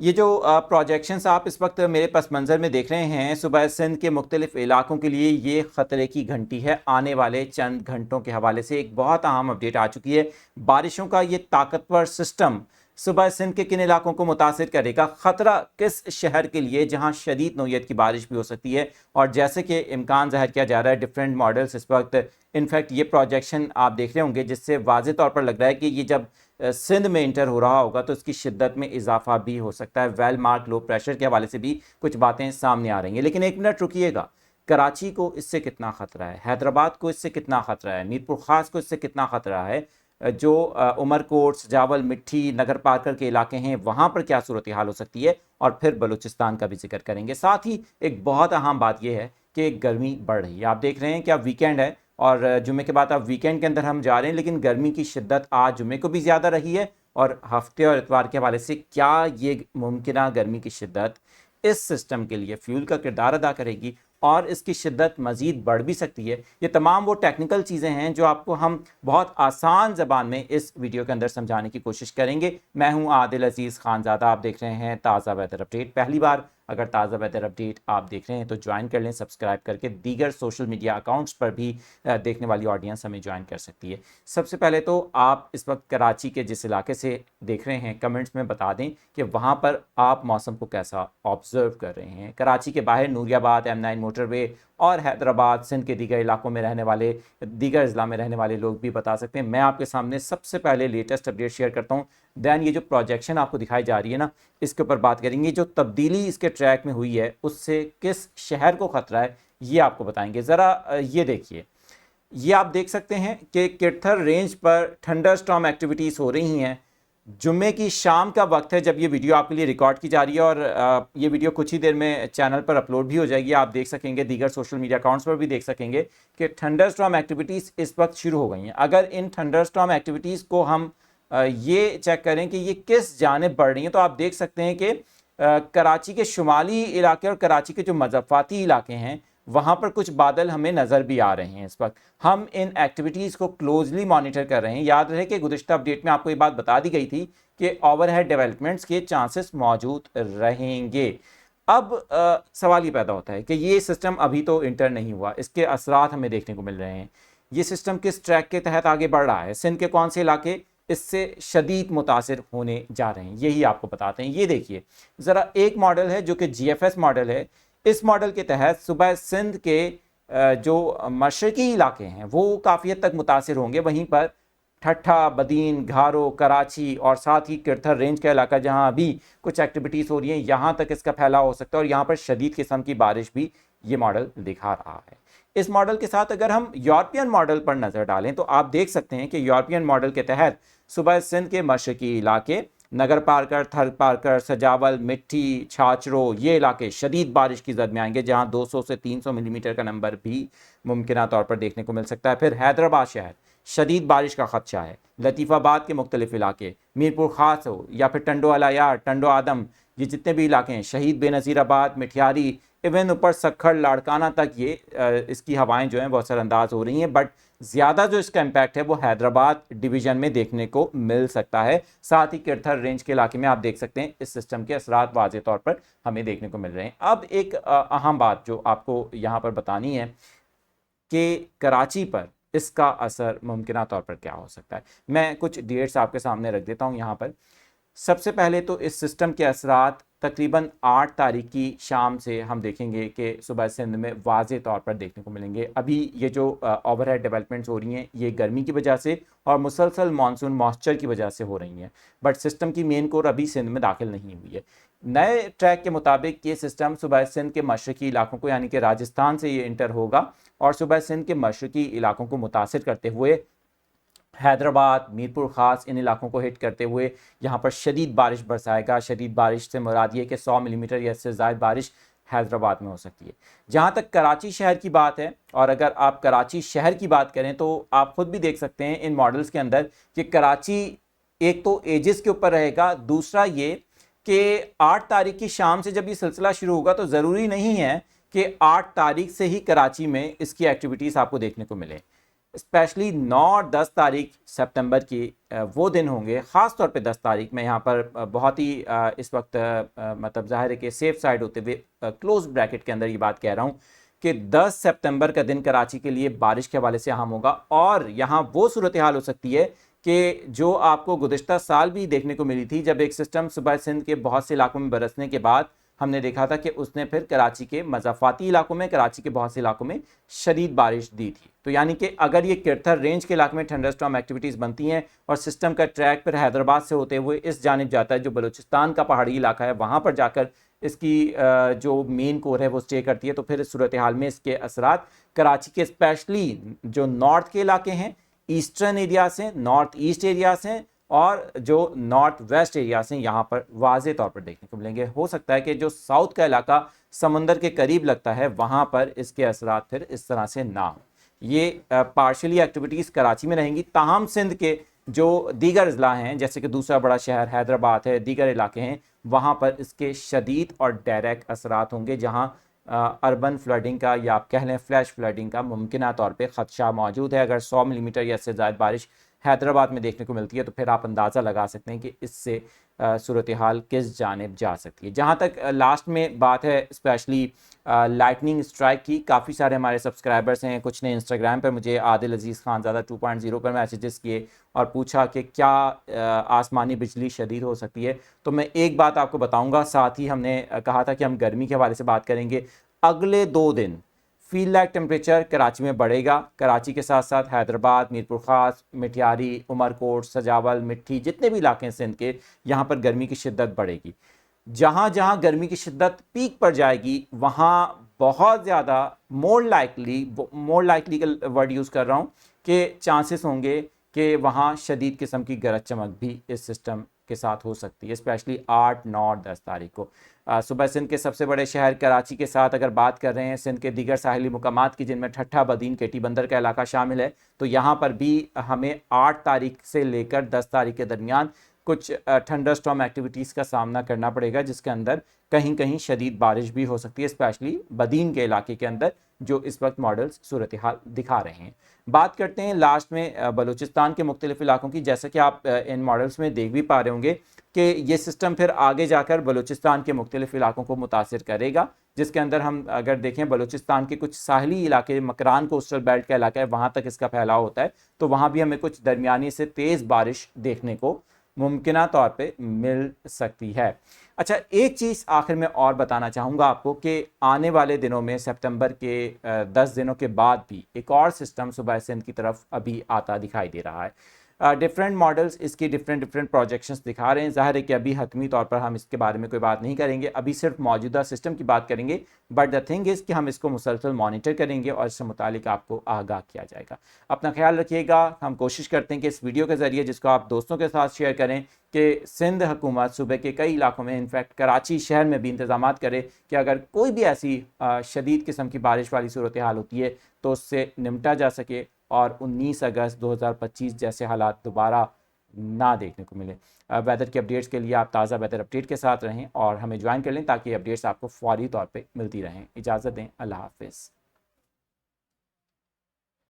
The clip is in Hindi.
ये जो प्रोजेक्शंस आप इस वक्त मेरे पस मंज़र में देख रहे हैं, सूबा सिंध के मुख्तलिफ इलाकों के लिए ये ख़तरे की घंटी है। आने वाले चंद घंटों के हवाले से एक बहुत अहम अपडेट आ चुकी है। बारिशों का ये ताकतवर सिस्टम सूबा सिंध के किन इलाकों को मुतासिर करेगा, ख़तरा किस शहर के लिए जहां शदीद नौयत की बारिश भी हो सकती है। और जैसे कि इम्कान ज़ाहिर किया जा रहा है, डिफरेंट मॉडल्स इस वक्त इनफैक्ट ये प्रोजेक्शन आप देख रहे होंगे, जिससे वाज़े तौर पर लग रहा है कि ये जब सिंध में इंटर हो रहा होगा तो इसकी शिद्दत में इजाफा भी हो सकता है। वेल मार्क लो प्रेशर के हवाले से भी कुछ बातें सामने आ रही हैं। लेकिन एक मिनट रुकिएगा, कराची को इससे कितना ख़तरा है, हैदराबाद को इससे कितना ख़तरा है, मीरपुर ख़ास को इससे कितना ख़तरा है, जो उमरकोट, सजावल, मिट्टी, नगर पार्कर के इलाके हैं वहाँ पर क्या सूरत हाल हो सकती है, और फिर बलूचिस्तान का भी जिक्र करेंगे। साथ ही एक बहुत अहम बात यह है कि गर्मी बढ़ रही है। आप देख रहे हैं कि अब वीकेंड है और जुमे के बाद अब वीकेंड के अंदर हम जा रहे हैं, लेकिन गर्मी की शिद्दत आज जुमे को भी ज़्यादा रही है। और हफ्ते और इतवार के हवाले से क्या ये मुमकिन गर्मी की शिद्दत इस सिस्टम के लिए फ्यूल का किरदार अदा करेगी और इसकी शिद्दत मज़ीद बढ़ भी सकती है। ये तमाम वो टेक्निकल चीज़ें हैं जो आपको हम बहुत आसान ज़बान में इस वीडियो के अंदर समझाने की कोशिश करेंगे। मैं हूं आदिल अजीज़ खानज़ादा, आप देख रहे हैं ताज़ा वेदर अपडेट। पहली बार अगर ताज़ा वेदर अपडेट आप देख रहे हैं तो ज्वाइन कर लें, सब्सक्राइब करके दीगर सोशल मीडिया अकाउंट्स पर भी देखने वाली ऑडियंस हमें ज्वाइन कर सकती है। सबसे पहले तो आप इस वक्त कराची के जिस इलाके से देख रहे हैं कमेंट्स में बता दें कि वहाँ पर आप मौसम को कैसा ऑब्जर्व कर रहे हैं। कराची के बाहर नूरियाबाद, M9 मोटरवे और हैदराबाद, सिंध के दीगर इलाकों में रहने वाले, दीगर अजला में रहने वाले लोग भी बता सकते हैं। मैं आपके सामने सबसे पहले लेटेस्ट अपडेट शेयर करता हूँ, दैन ये जो प्रोजेक्शन आपको दिखाई जा रही है ना, इसके ऊपर बात करेंगे। जो तब्दीली इसके ट्रैक में हुई है उससे किस शहर को ख़तरा है ये आपको बताएंगे। ज़रा ये देखिए, ये आप देख सकते हैं कि किरथर रेंज पर थंडर स्टॉर्म एक्टिविटीज़ हो रही हैं। जुम्मे की शाम का वक्त है जब ये वीडियो आपके लिए रिकॉर्ड की जा रही है और ये वीडियो कुछ ही देर में चैनल पर अपलोड भी हो जाएगी। आप देख सकेंगे, दीगर सोशल मीडिया अकाउंट्स पर भी देख सकेंगे कि थंडर स्टॉर्म एक्टिविटीज़ इस वक्त शुरू हो गई हैं। अगर इन थंडर स्टॉर्म एक्टिविटीज़ को हम ये चेक करें कि ये किस जानिब बढ़ रही हैं, तो आप देख सकते हैं कि कराची के शुमाली इलाके और कराची के जो मज़फ़ाती इलाके हैं वहाँ पर कुछ बादल हमें नज़र भी आ रहे हैं। इस वक्त हम इन एक्टिविटीज़ को क्लोजली मॉनिटर कर रहे हैं। याद रहे कि गुज़िश्ता अपडेट में आपको ये बात बता दी गई थी कि ओवरहेड डेवलपमेंट्स के चांसेस मौजूद रहेंगे। अब सवाल ये पैदा होता है कि ये सिस्टम अभी तो इंटर नहीं हुआ, इसके असरात हमें देखने को मिल रहे हैं। ये सिस्टम किस ट्रैक के तहत आगे बढ़ रहा है, सिंध के कौन से इलाके इससे शदीद मुतासिर होने जा रहे हैं, यही आपको बताते हैं। ये देखिए ज़रा, एक मॉडल है जो कि GFS मॉडल है। इस मॉडल के तहत सूबा सिंध के जो मशरकी इलाके हैं वो काफ़ी हद तक मुतासिर होंगे। वहीं पर ठट्ठा, बदीन, घारो, कराची और साथ ही किरथर रेंज का इलाका जहां अभी कुछ एक्टिविटीज़ हो रही हैं, यहाँ तक इसका फैलाव हो सकता है और यहाँ पर शदीद किस्म की बारिश भी ये मॉडल दिखा रहा है। इस मॉडल के साथ अगर हम यूरोपियन मॉडल पर नज़र डालें तो आप देख सकते हैं कि यूरोपियन मॉडल के तहत सूबा सिंध के मशरकी इलाके, नगर पार्कर, थर पार्कर, सजावल, मिट्टी, छाछरो, ये इलाके शदीद बारिश की जद में आएंगे, जहां 200 से 300 मिलीमीटर का नंबर भी मुमकिन तौर पर देखने को मिल सकता है। फिर हैदराबाद शहर शदीद बारिश का खदशा है। लतीफ़ाबाद के मुख्तलिफ इलाके, मीरपुर ख़ास हो या फिर टंडो अलायार, टंडो आदम, ये जितने भी इलाके हैं, शहीद बेनज़ीराबाद, मिठियारी, इवन ऊपर सखड़, लाड़काना तक ये इसकी हवाएं जो हैं वो असरअंदाज हो रही हैं। बट ज़्यादा जो इसका इम्पैक्ट है वो हैदराबाद डिवीज़न में देखने को मिल सकता है। साथ ही किरथर रेंज के इलाके में आप देख सकते हैं इस सिस्टम के असरात वाज़े तौर पर हमें देखने को मिल रहे हैं। अब एक अहम बात जो आपको यहाँ पर बतानी है कि कराची पर इसका असर मुमकिन तौर पर क्या हो सकता है। मैं कुछ डेट्स आपके सामने रख देता हूँ यहाँ पर। सबसे पहले तो इस सिस्टम के असरात तकरीबन 8 तारीख की शाम से हम देखेंगे कि सूबा सिंध में वाज़े तौर पर देखने को मिलेंगे। अभी ये जो ओवरहेड डेवलपमेंट्स हो रही हैं ये गर्मी की वजह से और मुसलसल मानसून मॉइस्चर की वजह से हो रही हैं, बट सिस्टम की मेन कोर अभी सिंध में दाखिल नहीं हुई है। नए ट्रैक के मुताबिक ये सिस्टम सूबा सिंध के मशरकी इलाकों को, यानी कि राजस्थान से ये इंटर होगा और सूबा सिंध के मशरकी इलाकों को मुतासिर करते हुए हैदराबाद, मीरपुर ख़ास, इन इलाकों को हिट करते हुए यहाँ पर शदीद बारिश बरसाएगा। शदीद बारिश से मुराद ये कि 100 मिलीमीटर या इससे ज़ायद बारिश हैदराबाद में हो सकती है। जहाँ तक कराची शहर की बात है, और अगर आप कराची शहर की बात करें तो आप खुद भी देख सकते हैं इन मॉडल्स के अंदर कि कराची एक तो एजिस के ऊपर रहेगा, दूसरा ये कि 8 तारीख की शाम से जब ये सिलसिला शुरू होगा तो ज़रूरी नहीं है कि 8 तारीख से ही कराची में इसकी एक्टिविटीज़ आपको देखने को मिले। स्पेशली 9 और 10 तारीख सितंबर की वो दिन होंगे, ख़ास तौर पे 10 तारीख में यहाँ पर बहुत ही इस वक्त मतलब ज़ाहिर है कि सेफ साइड होते हुए क्लोज ब्रैकेट के अंदर ये बात कह रहा हूँ कि 10 सितंबर का दिन कराची के लिए बारिश के हवाले से अहम होगा। और यहाँ वो सूरत हाल हो सकती है कि जो आपको गुज़िश्ता साल भी देखने को मिली थी, जब एक सिस्टम सूबा सिंध के बहुत से इलाकों में बरसने के बाद हमने देखा था कि उसने फिर कराची के मज़ाफ़ाती इलाकों में, कराची के बहुत से इलाकों में शदीद बारिश दी थी। तो यानी कि अगर ये किरथर रेंज के इलाके में थंडरस्टॉर्म एक्टिविटीज़ बनती हैं और सिस्टम का ट्रैक फिर हैदराबाद से होते हुए इस जानिब जाता है, जो बलूचिस्तान का पहाड़ी इलाका है, वहाँ पर जाकर इसकी जो मेन कोर है वो स्टे करती है, तो फिर इस सूरत हाल में इसके असरात कराची के स्पेशली जो नॉर्थ के इलाके हैं, ईस्टर्न एरियाज हैं, नॉर्थ ईस्ट एरियाज हैं और जो नॉर्थ वेस्ट एरियाज हैं, यहाँ पर वाज़े तौर पर देखने को मिलेंगे। हो सकता है कि जो साउथ का इलाका समंदर के करीब लगता है वहाँ पर इसके असरात फिर इस तरह से ना हो। ये पार्शली एक्टिविटीज़ कराची में रहेंगी, ताहम सिंध के जो दीगर अजला हैं, जैसे कि दूसरा बड़ा शहर हैदराबाद है, दीगर इलाके हैं, वहाँ पर इसके शदीद और डायरेक्ट असरात होंगे, जहाँ अर्बन फ्लडिंग का या आप कह लें फ्लैश फ्लडिंग का मुमकिन तौर पे ख़दशा मौजूद है। अगर 100 मिलीमीटर या इससे ज़्यादा बारिश हैदराबाद में देखने को मिलती है तो फिर आप अंदाज़ा लगा सकते हैं कि इससे सूरत हाल किस जानिब जा सकती है। जहाँ तक लास्ट में बात है स्पेशली लाइटनिंग स्ट्राइक की, काफ़ी सारे हमारे सब्सक्राइबर्स हैं, कुछ ने इंस्टाग्राम पर मुझे आदिल अजीज़ खानज़ादा 2.0 पर मैसेजेस किए और पूछा कि क्या आसमानी बिजली शदीद हो सकती है। तो मैं एक बात आपको बताऊंगा, साथ ही हमने कहा था कि हम गर्मी के हवाले से बात करेंगे। अगले 2 दिन फील लाइक टेम्परेचर कराची में बढ़ेगा, कराची के साथ साथ हैदराबाद, मीरपुर ख़ास, मिठियारी, उमरकोट, सजावल, मिट्टी, जितने भी इलाके हैं सिंध के, यहाँ पर गर्मी की शिद्दत बढ़ेगी। जहाँ जहाँ गर्मी की शिद्दत पीक पर जाएगी वहाँ बहुत ज़्यादा मोर लाइकली का वर्ड यूज़ कर रहा हूँ कि चांसेस होंगे कि वहाँ शदीद किस्म की गरज चमक भी इस सिस्टम के साथ हो सकती है, स्पेशली 8, 9 और 10 तारीख को। सुबह सिंध के सबसे बड़े शहर कराची के साथ अगर बात कर रहे हैं सिंध के दीगर साहिली मुकामात की, जिनमें ठट्ठा, बदीन, केटी बंदर का इलाका शामिल है, तो यहाँ पर भी हमें 8 तारीख से लेकर 10 तारीख के दरमियान कुछ थंडरस्टॉर्म एक्टिविटीज़ का सामना करना पड़ेगा, जिसके अंदर कहीं कहीं शदीद बारिश भी हो सकती है, स्पेशली बदीन के इलाके के अंदर, जो इस वक्त मॉडल्स सूरत हाल दिखा रहे हैं। बात करते हैं लास्ट में बलूचिस्तान के मुख्तलिफ इलाकों की। जैसा कि आप इन मॉडल्स में देख भी पा रहे होंगे कि ये सिस्टम फिर आगे जाकर बलूचिस्तान के मुख्तलिफ इलाकों को मुतासिर करेगा, जिसके अंदर हम अगर देखें बलूचिस्तान के कुछ साहली इलाके, मकरान कोस्टल बेल्ट का इलाका है, वहाँ तक इसका फैलाव होता है, तो वहाँ भी हमें कुछ दरमियानी से तेज़ बारिश देखने को मुमकिना तौर पे मिल सकती है। अच्छा, एक चीज़ आखिर में और बताना चाहूँगा आपको कि आने वाले दिनों में सितंबर के 10 दिनों के बाद भी एक और सिस्टम सूबा सिंध की तरफ अभी आता दिखाई दे रहा है। डिफरेंट मॉडल्स इसकी डिफरेंट प्रोजेक्शंस दिखा रहे हैं। ज़ाहिर है कि अभी हतमी तौर पर हम इसके बारे में कोई बात नहीं करेंगे, अभी सिर्फ मौजूदा सिस्टम की बात करेंगे, बट द थिंग इज़ कि हम इसको मुसलसल मॉनिटर करेंगे और इससे मुतालिक आपको आगाह किया जाएगा। अपना ख्याल रखिएगा। हम कोशिश करते हैं कि इस वीडियो के ज़रिए, जिसको आप दोस्तों के साथ शेयर करें, कि सिंध हुकूमत सूबे के कई इलाकों में, इनफैक्ट कराची शहर में भी इंतजाम करे कि अगर कोई भी ऐसी शदीद किस्म की बारिश वाली सूरत हाल होती है तो उससे निपटा जा सके और 19 अगस्त 2025 जैसे हालात दोबारा ना देखने को मिले। वेदर के अपडेट्स के लिए आप ताज़ा वेदर अपडेट के साथ रहें और हमें ज्वाइन कर लें ताकि अपडेट्स आपको फौरी तौर पे मिलती रहें। इजाज़त दें, अल्लाह हाफ़िज़।